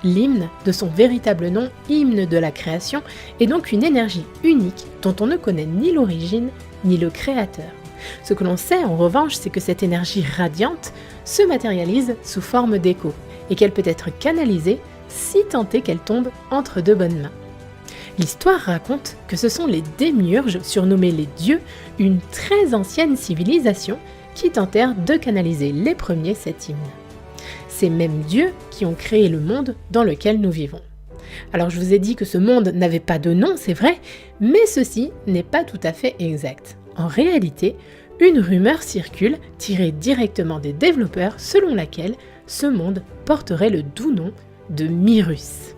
L'hymne, de son véritable nom, hymne de la création, est donc une énergie unique dont on ne connaît ni l'origine ni le créateur. Ce que l'on sait en revanche, c'est que cette énergie radiante se matérialise sous forme d'écho et qu'elle peut être canalisée si tant est qu'elle tombe entre de bonnes mains. L'histoire raconte que ce sont les démiurges, surnommés les dieux, une très ancienne civilisation qui tentèrent de canaliser les premiers cet hymne. Ces mêmes dieux qui ont créé le monde dans lequel nous vivons. Alors je vous ai dit que ce monde n'avait pas de nom, c'est vrai, mais ceci n'est pas tout à fait exact. En réalité, une rumeur circule, tirée directement des développeurs, selon laquelle ce monde porterait le doux nom de Myrus.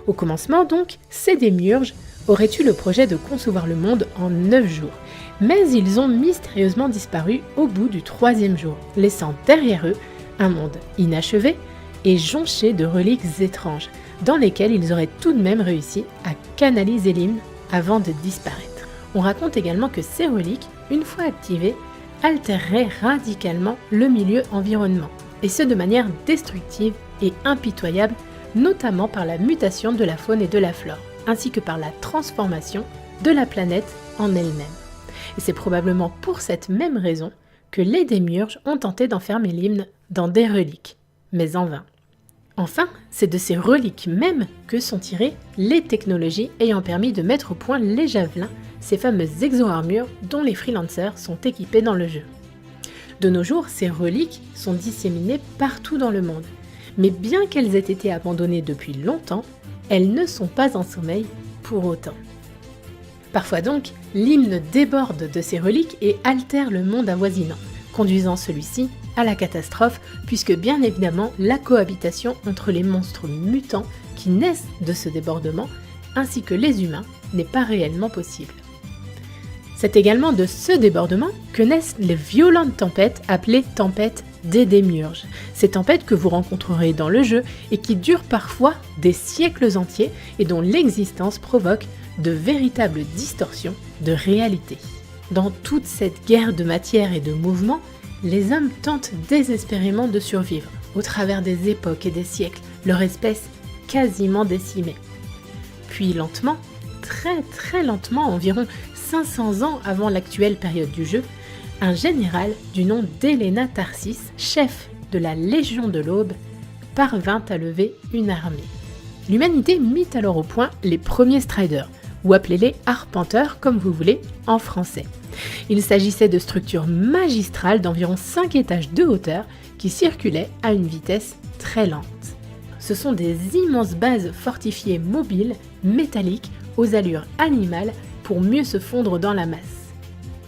Au commencement donc, ces démiurges auraient eu le projet de concevoir le monde en 9 jours, mais ils ont mystérieusement disparu au bout du 3e jour, laissant derrière eux un monde inachevé et jonché de reliques étranges, dans lesquelles ils auraient tout de même réussi à canaliser l'hymne avant de disparaître. On raconte également que ces reliques, une fois activées, altéreraient radicalement le milieu environnement, et ce de manière destructive et impitoyable, notamment par la mutation de la faune et de la flore, ainsi que par la transformation de la planète en elle-même. Et c'est probablement pour cette même raison que les démiurges ont tenté d'enfermer l'hymne dans des reliques, mais en vain. Enfin, c'est de ces reliques même que sont tirées les technologies ayant permis de mettre au point les javelins, ces fameuses exo-armures dont les freelancers sont équipés dans le jeu. De nos jours, ces reliques sont disséminées partout dans le monde, mais bien qu'elles aient été abandonnées depuis longtemps, elles ne sont pas en sommeil pour autant. Parfois donc, l'hymne déborde de ces reliques et altère le monde avoisinant, conduisant celui-ci à la catastrophe, puisque bien évidemment la cohabitation entre les monstres mutants qui naissent de ce débordement, ainsi que les humains, n'est pas réellement possible. C'est également de ce débordement que naissent les violentes tempêtes appelées tempêtes des démiurges. Ces tempêtes que vous rencontrerez dans le jeu et qui durent parfois des siècles entiers et dont l'existence provoque de véritables distorsions de réalité. Dans toute cette guerre de matière et de mouvement, les hommes tentent désespérément de survivre, au travers des époques et des siècles, leur espèce quasiment décimée. Puis lentement, très lentement, environ 500 ans avant l'actuelle période du jeu, un général du nom d'Helena Tarsis, chef de la Légion de l'Aube, parvint à lever une armée. L'humanité mit alors au point les premiers Striders, ou appelez-les arpenteurs comme vous voulez en français. Il s'agissait de structures magistrales d'environ 5 étages de hauteur qui circulaient à une vitesse très lente. Ce sont des immenses bases fortifiées mobiles, métalliques, aux allures animales pour mieux se fondre dans la masse.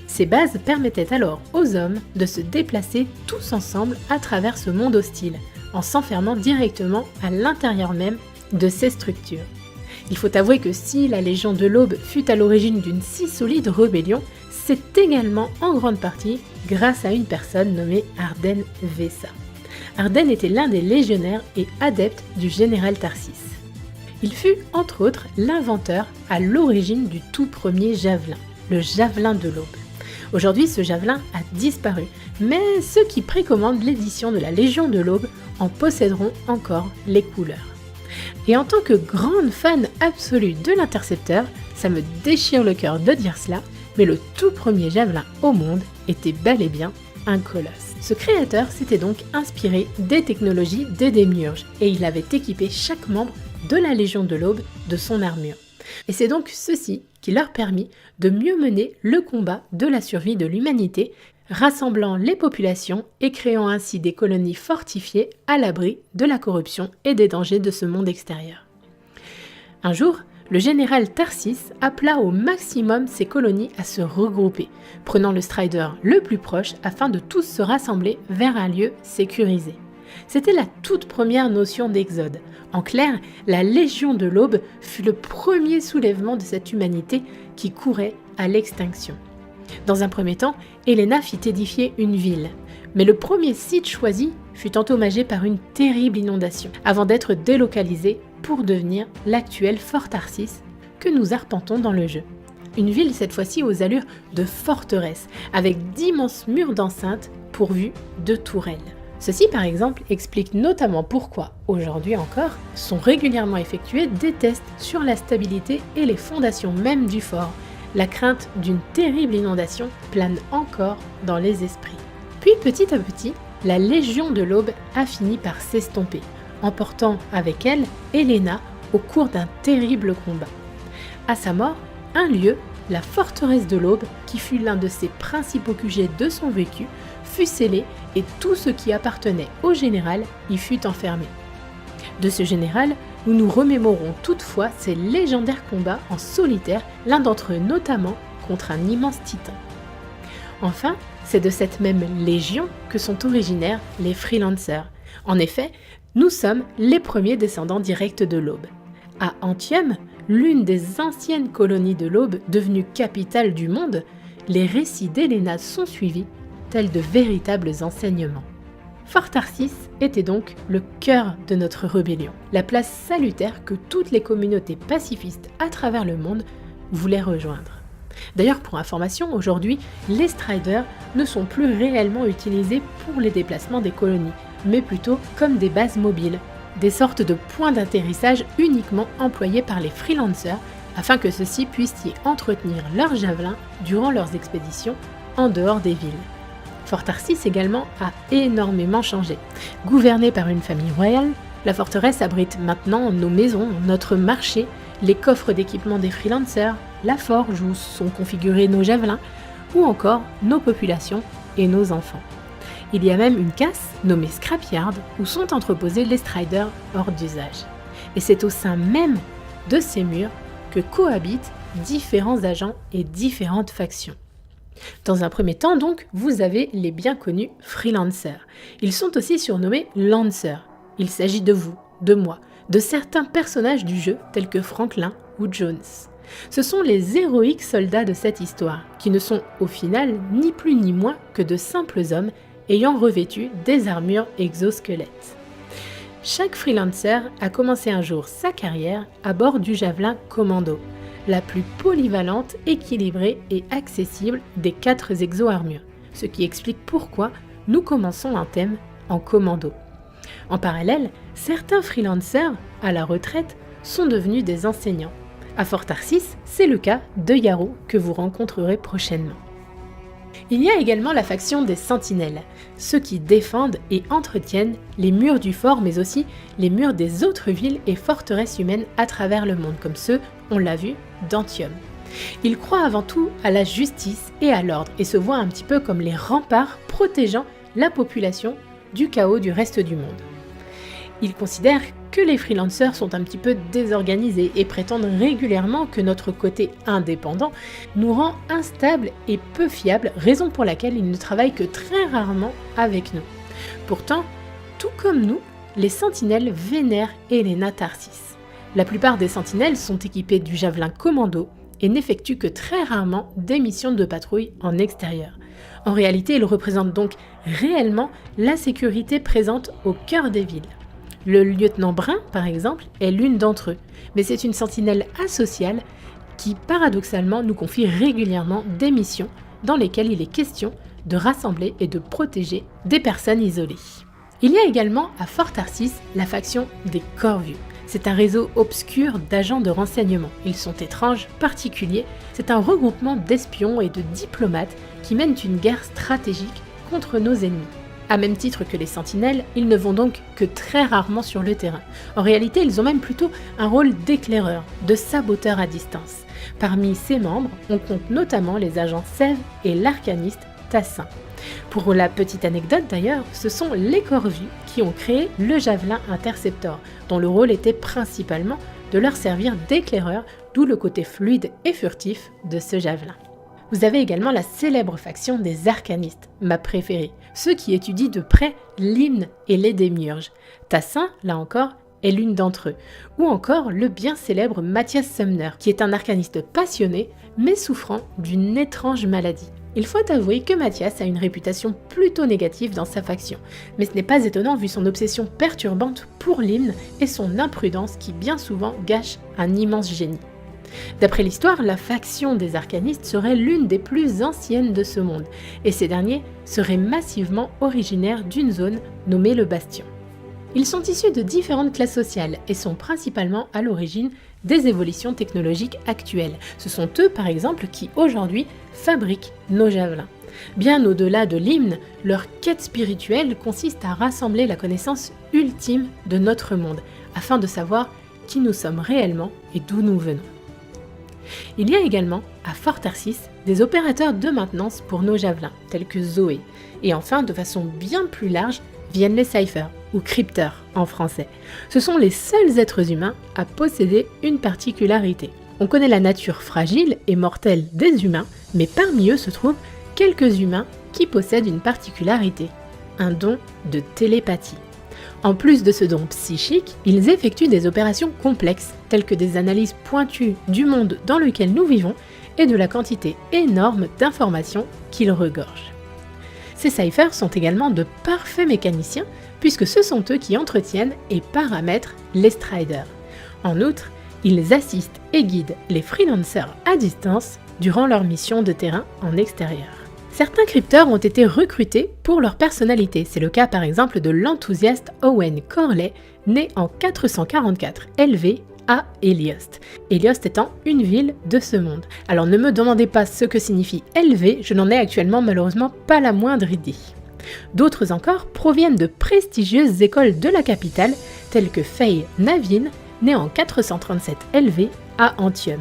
Ces bases permettaient alors aux hommes de se déplacer tous ensemble à travers ce monde hostile, en s'enfermant directement à l'intérieur même de ces structures. Il faut avouer que si la Légion de l'Aube fut à l'origine d'une si solide rébellion, c'est également en grande partie grâce à une personne nommée Arden Vessa. Arden était l'un des légionnaires et adeptes du général Tarsis. Il fut, entre autres, l'inventeur à l'origine du tout premier javelin, le javelin de l'Aube. Aujourd'hui, ce javelin a disparu, mais ceux qui précommandent l'édition de la Légion de l'Aube en posséderont encore les couleurs. Et en tant que grande fan absolue de l'intercepteur, ça me déchire le cœur de dire cela, mais le tout premier javelin au monde était bel et bien un colosse. Ce créateur s'était donc inspiré des technologies des démiurges et il avait équipé chaque membre de la Légion de l'Aube de son armure. Et c'est donc ceci qui leur permit de mieux mener le combat de la survie de l'humanité, rassemblant les populations et créant ainsi des colonies fortifiées à l'abri de la corruption et des dangers de ce monde extérieur. Un jour, le général Tarsis appela au maximum ses colonies à se regrouper, prenant le Strider le plus proche afin de tous se rassembler vers un lieu sécurisé. C'était la toute première notion d'exode. En clair, la Légion de l'Aube fut le premier soulèvement de cette humanité qui courait à l'extinction. Dans un premier temps, Helena fit édifier une ville, mais le premier site choisi fut endommagé par une terrible inondation, avant d'être délocalisé pour devenir l'actuel Fort Tarsis que nous arpentons dans le jeu. Une ville cette fois-ci aux allures de forteresse, avec d'immenses murs d'enceinte pourvus de tourelles. Ceci par exemple explique notamment pourquoi, aujourd'hui encore, sont régulièrement effectués des tests sur la stabilité et les fondations même du fort. La crainte d'une terrible inondation plane encore dans les esprits. Puis petit à petit, la Légion de l'Aube a fini par s'estomper, emportant avec elle Helena au cours d'un terrible combat. À sa mort, un lieu, la forteresse de l'Aube, qui fut l'un de ses principaux QG de son vécu, fut scellé et tout ce qui appartenait au général y fut enfermé. De ce général, nous nous remémorons toutefois ses légendaires combats en solitaire, l'un d'entre eux notamment contre un immense titan. Enfin, c'est de cette même légion que sont originaires les freelancers. En effet, nous sommes les premiers descendants directs de l'Aube. À Antium, l'une des anciennes colonies de l'Aube, devenue capitale du monde, les récits d'Helena sont suivis, tels de véritables enseignements. Fort Tarsis était donc le cœur de notre rébellion, la place salutaire que toutes les communautés pacifistes à travers le monde voulaient rejoindre. D'ailleurs, pour information, aujourd'hui, les Striders ne sont plus réellement utilisés pour les déplacements des colonies, mais plutôt comme des bases mobiles, des sortes de points d'atterrissage uniquement employés par les freelancers afin que ceux-ci puissent y entretenir leurs javelins durant leurs expéditions en dehors des villes. Fort Tarsis également a énormément changé. Gouvernée par une famille royale, la forteresse abrite maintenant nos maisons, notre marché, les coffres d'équipement des freelancers, la forge où sont configurés nos javelins, ou encore nos populations et nos enfants. Il y a même une casse nommée Scrapyard où sont entreposés les Striders hors d'usage. Et c'est au sein même de ces murs que cohabitent différents agents et différentes factions. Dans un premier temps donc, vous avez les bien connus freelancers. Ils sont aussi surnommés lancers. Il s'agit de vous, de moi, de certains personnages du jeu tels que Franklin ou Jones. Ce sont les héroïques soldats de cette histoire, qui ne sont au final ni plus ni moins que de simples hommes ayant revêtu des armures exosquelettes. Chaque freelancer a commencé un jour sa carrière à bord du Javelin Commando, la plus polyvalente, équilibrée et accessible des 4 exo-armures, ce qui explique pourquoi nous commençons un thème en commando. En parallèle, certains freelancers, à la retraite, sont devenus des enseignants. À Fort Tarsis, c'est le cas de Yaro que vous rencontrerez prochainement. Il y a également la faction des sentinelles, ceux qui défendent et entretiennent les murs du fort mais aussi les murs des autres villes et forteresses humaines à travers le monde, comme ceux, on l'a vu, d'Antium. Ils croient avant tout à la justice et à l'ordre et se voient un petit peu comme les remparts protégeant la population du chaos du reste du monde. Ils considèrent que les freelancers sont un petit peu désorganisés et prétendent régulièrement que notre côté indépendant nous rend instables et peu fiables, raison pour laquelle ils ne travaillent que très rarement avec nous. Pourtant, tout comme nous, les sentinelles vénèrent Helena Tarsis. La plupart des sentinelles sont équipées du Javelin Commando et n'effectuent que très rarement des missions de patrouille en extérieur. En réalité, ils représentent donc réellement la sécurité présente au cœur des villes. Le lieutenant Brun, par exemple, est l'une d'entre eux, mais c'est une sentinelle asociale qui, paradoxalement, nous confie régulièrement des missions dans lesquelles il est question de rassembler et de protéger des personnes isolées. Il y a également à Fort Tarsis la faction des Corvus. C'est un réseau obscur d'agents de renseignement. Ils sont étranges, particuliers. C'est un regroupement d'espions et de diplomates qui mènent une guerre stratégique contre nos ennemis. À même titre que les sentinelles, ils ne vont donc que très rarement sur le terrain. En réalité, ils ont même plutôt un rôle d'éclaireur, de saboteur à distance. Parmi ces membres, on compte notamment les agents Sève et l'arcaniste Tassin. Pour la petite anecdote d'ailleurs, ce sont les Corvus qui ont créé le Javelin Interceptor, dont le rôle était principalement de leur servir d'éclaireur, d'où le côté fluide et furtif de ce javelin. Vous avez également la célèbre faction des arcanistes, ma préférée, ceux qui étudient de près l'hymne et les démiurges. Tassin, là encore, est l'une d'entre eux, ou encore le bien célèbre Mathias Sumner, qui est un arcaniste passionné, mais souffrant d'une étrange maladie. Il faut avouer que Mathias a une réputation plutôt négative dans sa faction, mais ce n'est pas étonnant vu son obsession perturbante pour l'hymne et son imprudence qui bien souvent gâche un immense génie. D'après l'histoire, la faction des arcanistes serait l'une des plus anciennes de ce monde, et ces derniers seraient massivement originaires d'une zone nommée le Bastion. Ils sont issus de différentes classes sociales et sont principalement à l'origine des évolutions technologiques actuelles. Ce sont eux, par exemple, qui aujourd'hui fabriquent nos javelins. Bien au-delà de l'hymne, leur quête spirituelle consiste à rassembler la connaissance ultime de notre monde, afin de savoir qui nous sommes réellement et d'où nous venons. Il y a également, à Fort Tarsis, des opérateurs de maintenance pour nos javelins, tels que Zoé. Et enfin, de façon bien plus large, viennent les Cyphers, ou crypteurs en français. Ce sont les seuls êtres humains à posséder une particularité. On connaît la nature fragile et mortelle des humains, mais parmi eux se trouvent quelques humains qui possèdent une particularité, un don de télépathie. En plus de ce don psychique, ils effectuent des opérations complexes, telles que des analyses pointues du monde dans lequel nous vivons et de la quantité énorme d'informations qu'ils regorgent. Ces Cyphers sont également de parfaits mécaniciens, puisque ce sont eux qui entretiennent et paramètrent les Striders. En outre, ils assistent et guident les freelancers à distance durant leur mission de terrain en extérieur. Certains crypteurs ont été recrutés pour leur personnalité. C'est le cas par exemple de l'enthousiaste Owen Corley, né en 444 LV à Heliost. Heliost étant une ville de ce monde. Alors ne me demandez pas ce que signifie LV, je n'en ai actuellement malheureusement pas la moindre idée. D'autres encore proviennent de prestigieuses écoles de la capitale, telles que Faye Navin, né en 437 LV à Antium.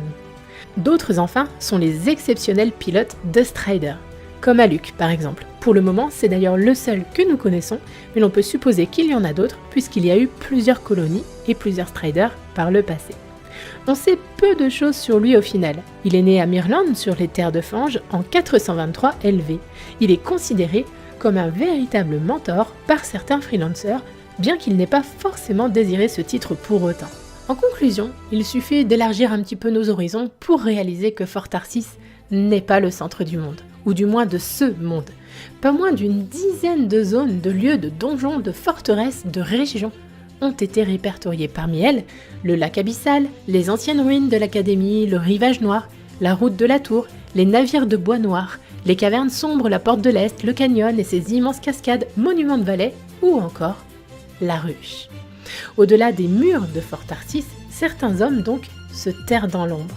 D'autres enfin sont les exceptionnels pilotes de Strider, comme Aluk par exemple. Pour le moment, c'est d'ailleurs le seul que nous connaissons, mais l'on peut supposer qu'il y en a d'autres puisqu'il y a eu plusieurs colonies et plusieurs Striders par le passé. On sait peu de choses sur lui au final. Il est né à Mirland sur les terres de Fange en 423 LV. Il est considéré comme un véritable mentor par certains freelancers, bien qu'il n'ait pas forcément désiré ce titre pour autant. En conclusion, il suffit d'élargir un petit peu nos horizons pour réaliser que Fort Tarsis n'est pas le centre du monde, ou du moins de ce monde. Pas moins d'une dizaine de zones, de lieux, de donjons, de forteresses, de régions ont été répertoriées. Parmi elles, le lac abyssal, les anciennes ruines de l'académie, le rivage noir, la route de la tour, les navires de bois noir, les cavernes sombres, la porte de l'Est, le canyon et ses immenses cascades, monuments de vallée, ou encore la ruche. Au-delà des murs de Fort Tarsis, certains hommes donc se terrent dans l'ombre.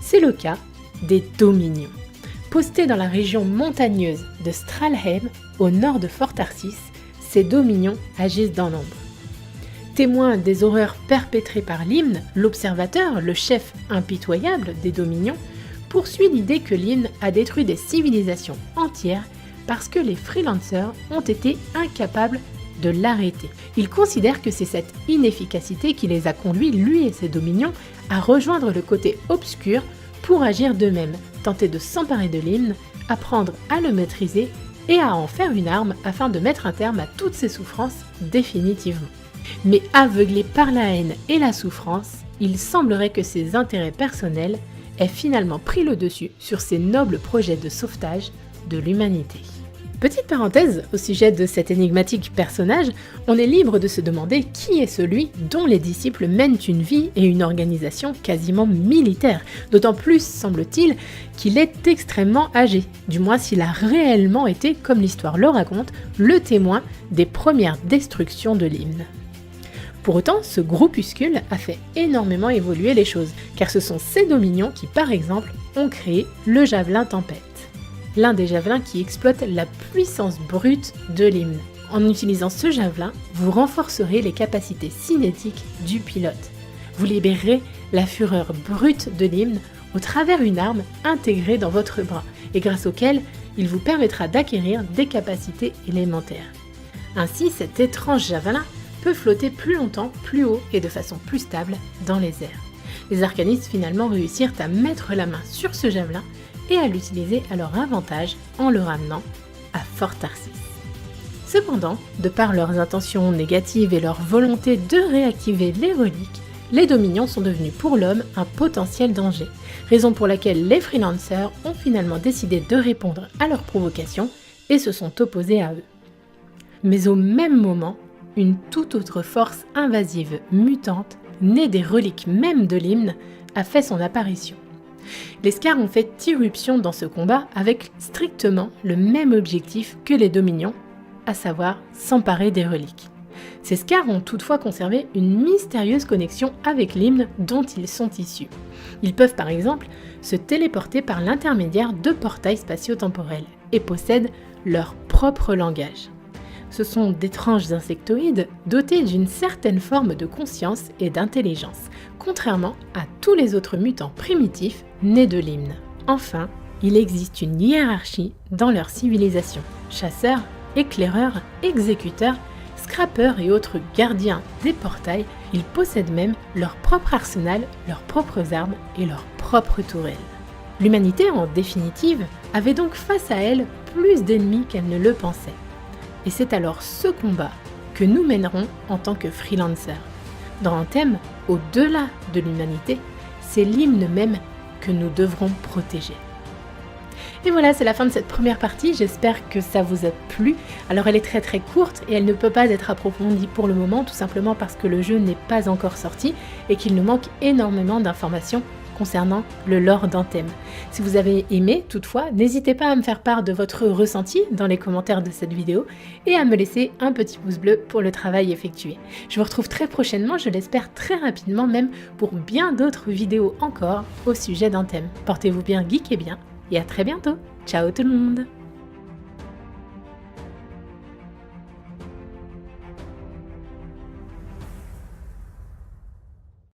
C'est le cas des Dominions. Postés dans la région montagneuse de Stralheim, au nord de Fort Tarsis, ces Dominions agissent dans l'ombre. Témoin des horreurs perpétrées par l'hymne, l'observateur, le chef impitoyable des Dominions, poursuit l'idée que l'hymne a détruit des civilisations entières parce que les freelancers ont été incapables de l'arrêter. Il considère que c'est cette inefficacité qui les a conduits, lui et ses dominions, à rejoindre le côté obscur pour agir d'eux-mêmes, tenter de s'emparer de l'hymne, apprendre à le maîtriser et à en faire une arme afin de mettre un terme à toutes ces souffrances définitivement. Mais aveuglés par la haine et la souffrance, il semblerait que ses intérêts personnels aient finalement pris le dessus sur ces nobles projets de sauvetage de l'humanité. Petite parenthèse au sujet de cet énigmatique personnage, on est libre de se demander qui est celui dont les disciples mènent une vie et une organisation quasiment militaire, d'autant plus, semble-t-il, qu'il est extrêmement âgé, du moins s'il a réellement été, comme l'histoire le raconte, le témoin des premières destructions de l'hymne. Pour autant, ce groupuscule a fait énormément évoluer les choses, car ce sont ces dominions qui, par exemple, ont créé le javelin tempête. L'un des javelins qui exploite la puissance brute de l'hymne. En utilisant ce javelin, vous renforcerez les capacités cinétiques du pilote. Vous libérerez la fureur brute de l'hymne au travers d'une arme intégrée dans votre bras, et grâce auquel il vous permettra d'acquérir des capacités élémentaires. Ainsi, cet étrange javelin peut flotter plus longtemps, plus haut et de façon plus stable dans les airs. Les arcanistes finalement réussirent à mettre la main sur ce javelin et à l'utiliser à leur avantage en le ramenant à Fort Tarsis. Cependant, de par leurs intentions négatives et leur volonté de réactiver les reliques, les Dominions sont devenus pour l'homme un potentiel danger, raison pour laquelle les freelancers ont finalement décidé de répondre à leurs provocations et se sont opposés à eux. Mais au même moment, une toute autre force invasive mutante, née des reliques même de l'hymne, a fait son apparition. Les Scars ont fait irruption dans ce combat avec strictement le même objectif que les Dominions, à savoir s'emparer des reliques. Ces Scars ont toutefois conservé une mystérieuse connexion avec l'hymne dont ils sont issus. Ils peuvent par exemple se téléporter par l'intermédiaire de portails spatio-temporels et possèdent leur propre langage. Ce sont d'étranges insectoïdes dotés d'une certaine forme de conscience et d'intelligence, contrairement à tous les autres mutants primitifs nés de l'hymne. Enfin, il existe une hiérarchie dans leur civilisation. Chasseurs, éclaireurs, exécuteurs, scrappeurs et autres gardiens des portails, ils possèdent même leur propre arsenal, leurs propres armes et leurs propres tourelles. L'humanité, en définitive, avait donc face à elle plus d'ennemis qu'elle ne le pensait. Et c'est alors ce combat que nous mènerons en tant que freelancers. Dans un thème au-delà de l'humanité, c'est l'hymne même que nous devrons protéger. Et voilà, c'est la fin de cette première partie, j'espère que ça vous a plu. Alors elle est très courte et elle ne peut pas être approfondie pour le moment, tout simplement parce que le jeu n'est pas encore sorti et qu'il nous manque énormément d'informations concernant le lore d'Anthem. Si vous avez aimé, toutefois, n'hésitez pas à me faire part de votre ressenti dans les commentaires de cette vidéo et à me laisser un petit pouce bleu pour le travail effectué. Je vous retrouve très prochainement, je l'espère très rapidement même, pour bien d'autres vidéos encore au sujet d'Anthem. Portez-vous bien geek et bien, et à très bientôt. Ciao tout le monde!